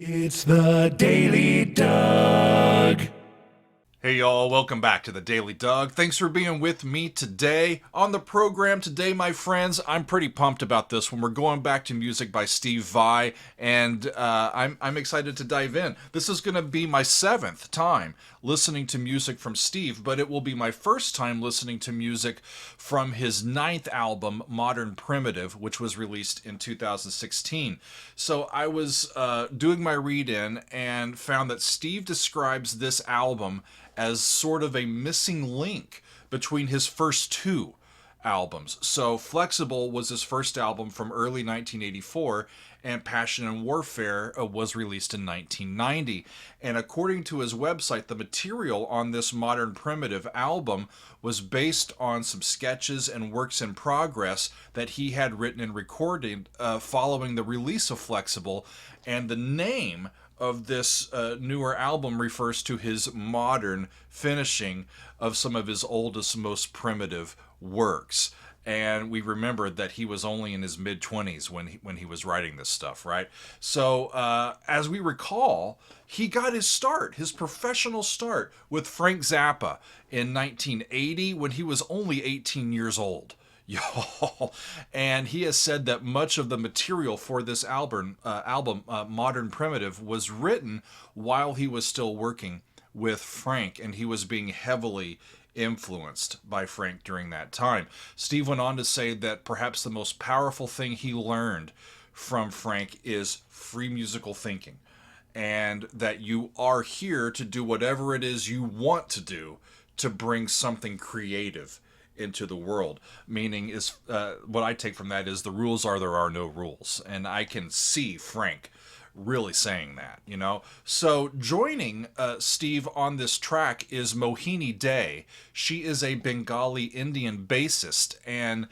It's the Daily Doug. Hey y'all, welcome back to the Daily Doug. Thanks for being with me today. On the program today, my friends, I'm pretty pumped about this one. We're going back to music by Steve Vai, and I'm excited to dive in. This is going to be my 7th time listening to music from Steve, but it will be my first time listening to music from his 9th album, Modern Primitive, which was released in 2016. So I was doing my read-in and found that Steve describes this album as sort of a missing link between his first two albums. So Flexible was his first album from early 1984, and Passion and Warfare was released in 1990. And according to his website, the material on this Modern Primitive album was based on some sketches and works in progress that he had written and recorded following the release of Flexible, and the name of this newer album refers to his modern finishing of some of his oldest, most primitive works. And we remembered that he was only in his mid-20s when he was writing this stuff, right? So as we recall, he got his start, his professional start, with Frank Zappa in 1980 when he was only 18 years old. Y'all, and he has said that much of the material for this album, Modern Primitive, was written while he was still working with Frank, and he was being heavily influenced by Frank during that time. Steve went on to say that perhaps the most powerful thing he learned from Frank is free musical thinking, and that you are here to do whatever it is you want to do to bring something creative into the world. Meaning is what I take from that is the rules are there are no rules, and I can see Frank really saying that, you know. So joining Steve on this track is Mohini Dey. She is a Bengali Indian bassist, and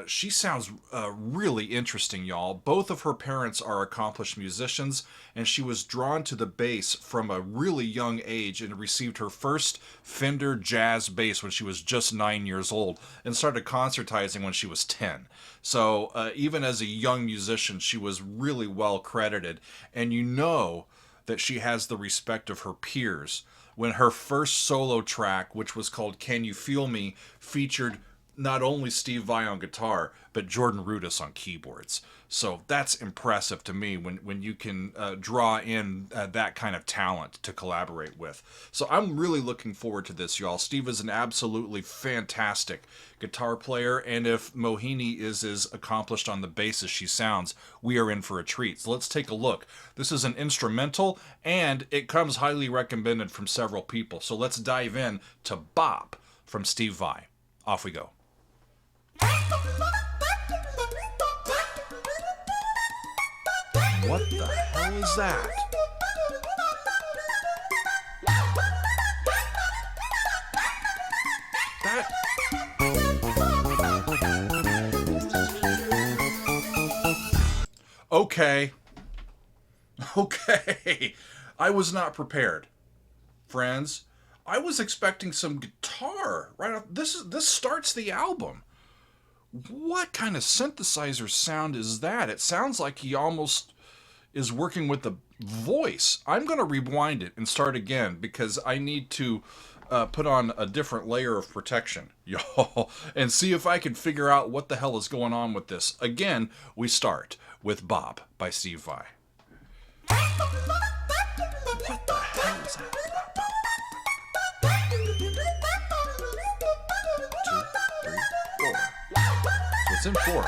she sounds really interesting, y'all. Both of her parents are accomplished musicians, and she was drawn to the bass from a really young age and received her first Fender jazz bass when she was just 9 years old and started concertizing when she was 10. So even as a young musician, she was really well credited, and you know that she has the respect of her peers when her first solo track, which was called Can You Feel Me, featured not only Steve Vai on guitar, but Jordan Rudess on keyboards. So that's impressive to me when you can draw in that kind of talent to collaborate with. So I'm really looking forward to this, y'all. Steve is an absolutely fantastic guitar player, and if Mohini is as accomplished on the bass as she sounds, we are in for a treat. So let's take a look. This is an instrumental, and it comes highly recommended from several people. So let's dive in to Bop from Steve Vai. Off we go. What the hell is that? Okay. I was not prepared, friends. I was expecting some guitar right off. This starts the album. What kind of synthesizer sound is that? It sounds like he almost is working with the voice. I'm going to rewind it and start again because I need to put on a different layer of protection, y'all, and see if I can figure out what the hell is going on with this. Again, we start with Bop by Steve Vai. What the hell is that? 2, 3, 4. It's in 4.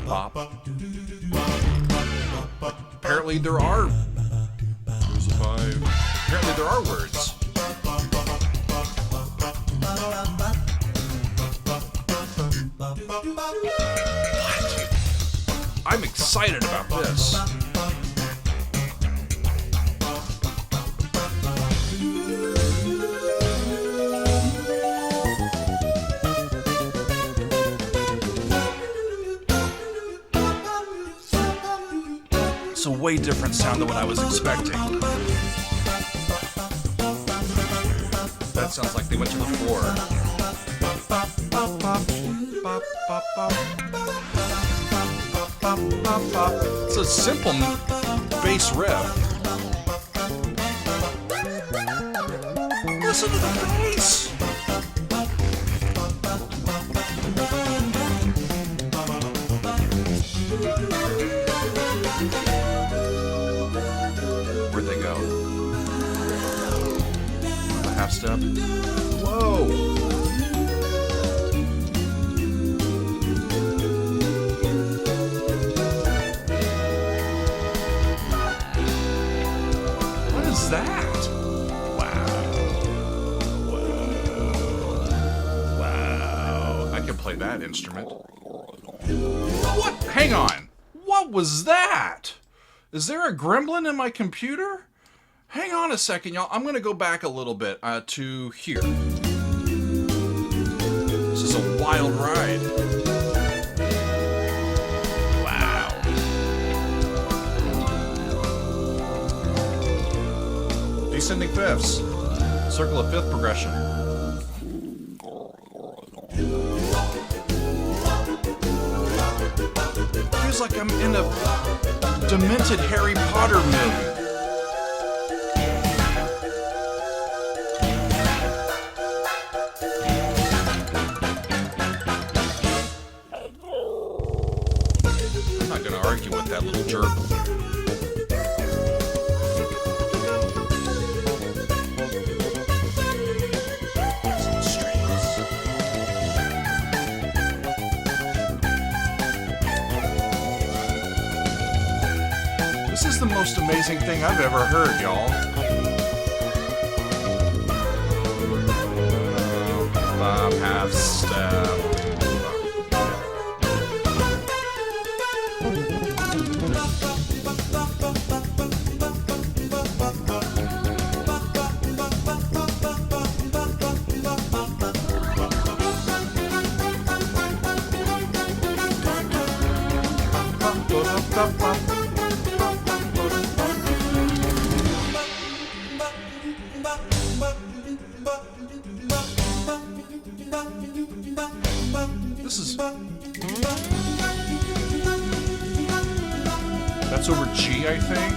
Bop. Apparently there are. There's a 5. Apparently there are words. What? I'm excited about this. It's a way different sound than what I was expecting. That sounds like they went to the floor. It's a simple bass riff. Listen to the bass! Where'd they go? The half step? Whoa! What is that? Play that instrument. What? Hang on. What was that? Is there a gremlin in my computer? Hang on a second, y'all. I'm going to go back a little bit to here. This is a wild ride. Wow. Descending fifths. Circle of fifth progression. Feels like I'm in a demented Harry Potter movie. I'm not going to argue with that little gerbil. This is the most amazing thing I've ever heard, y'all. Half step. This is... That's over G, I think.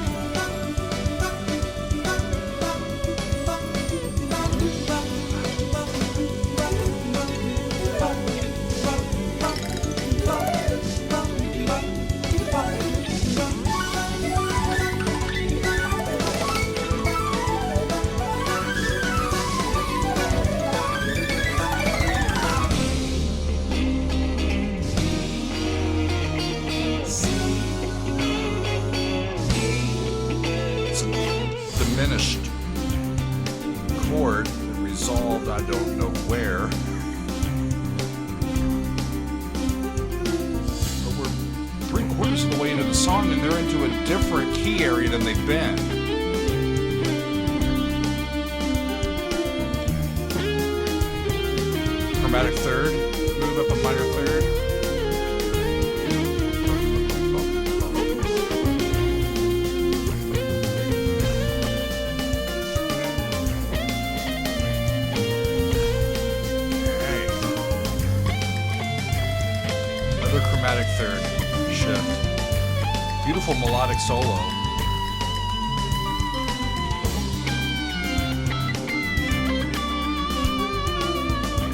Diminished chord, resolved I don't know where. But we're 3/4 of the way into the song and they're into a different key area than they've been. Chromatic third, move up a minor third. Chromatic third shift. Beautiful melodic solo.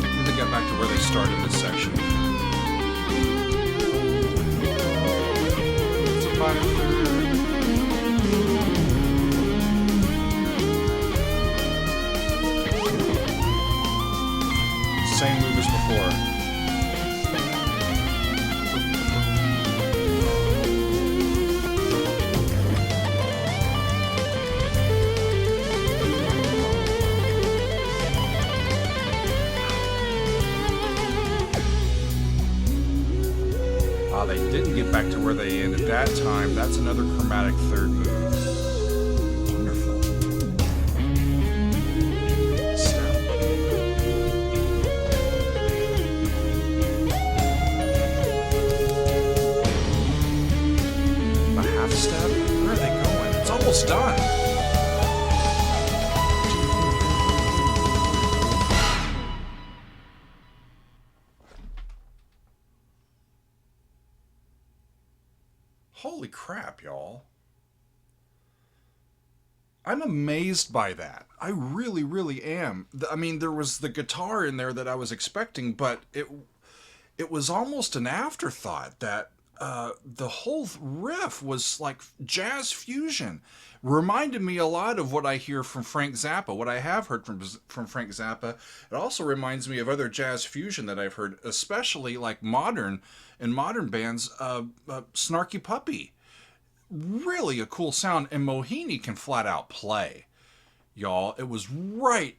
Then they get back to where they started this section. It's a minor third. Same move as before. They didn't get back to where they ended that time. That's another chromatic third move. Wonderful. Step. A half step? Where are they going? It's almost done. Holy crap, y'all. I'm amazed by that. I really, really am. I mean, there was the guitar in there that I was expecting, but it was almost an afterthought that the whole riff was like jazz fusion. Reminded me a lot of what I hear from Frank Zappa, what I have heard from Frank Zappa. It also reminds me of other jazz fusion that I've heard, especially like modern bands, Snarky Puppy. Really a cool sound, and Mohini can flat out play, y'all. It was right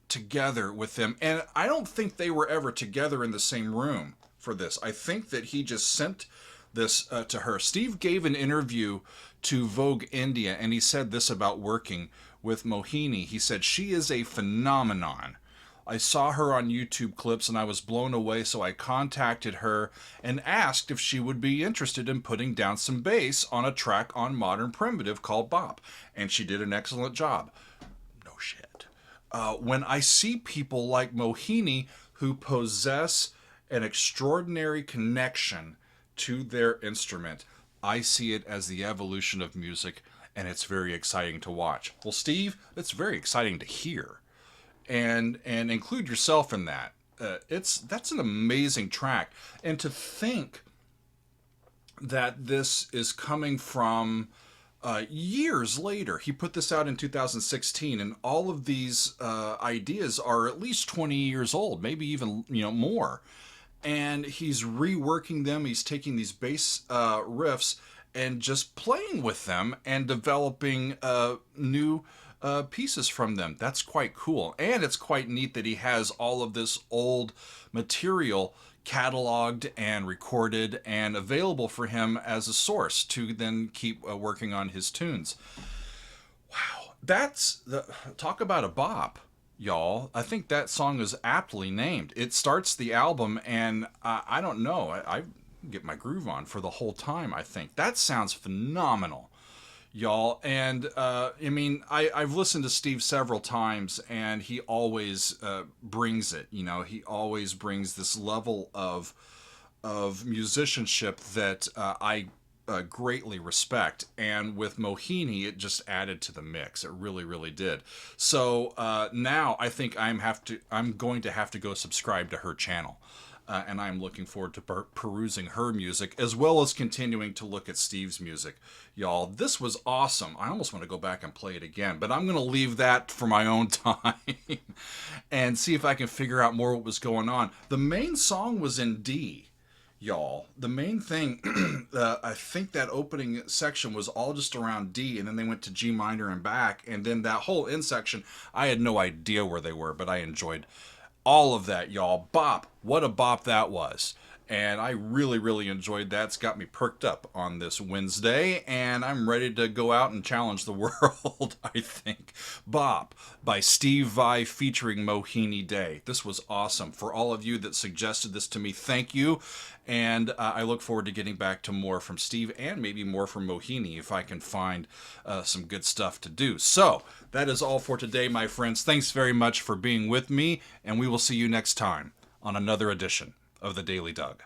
together with them, and I don't think they were ever together in the same room for this. I think that he just sent this to her. Steve gave an interview to Vogue India, and he said this about working with Mohini. He said, "She is a phenomenon. I saw her on YouTube clips and I was blown away, so I contacted her and asked if she would be interested in putting down some bass on a track on Modern Primitive called Bop. And she did an excellent job." No shit. When I see people like Mohini who possess an extraordinary connection to their instrument, I see it as the evolution of music, and it's very exciting to watch. Well, Steve, it's very exciting to hear. And include yourself in that. That's an amazing track, and to think that this is coming from years later. He put this out in 2016, and all of these ideas are at least 20 years old, maybe even more. And he's reworking them. He's taking these bass riffs and just playing with them and developing new pieces from them. That's quite cool. And it's quite neat that he has all of this old material cataloged and recorded and available for him as a source to then keep working on his tunes. Wow. Talk about a bop, y'all. I think that song is aptly named. It starts the album, and I don't know. I get my groove on for the whole time, I think. That sounds phenomenal, y'all. And I've listened to Steve several times, and he always brings it. He always brings this level of musicianship that I greatly respect. And with Mohini, it just added to the mix. It really, really did. So now I think I'm going to have to go subscribe to her channel. And I'm looking forward to perusing her music, as well as continuing to look at Steve's music. Y'all, this was awesome. I almost want to go back and play it again, but I'm going to leave that for my own time and see if I can figure out more what was going on. The main song was in D, y'all. The main thing, I think that opening section was all just around D, and then they went to G minor and back, and then that whole end section, I had no idea where they were, but I enjoyed all of that, y'all. Bop. What a bop that was. And I really, really enjoyed that. It's got me perked up on this Wednesday, and I'm ready to go out and challenge the world, I think. Bop by Steve Vai featuring Mohini Dey. This was awesome. For all of you that suggested this to me, thank you. And I look forward to getting back to more from Steve and maybe more from Mohini if I can find some good stuff to do. So that is all for today, my friends. Thanks very much for being with me, and we will see you next time on another edition of the Daily Doug.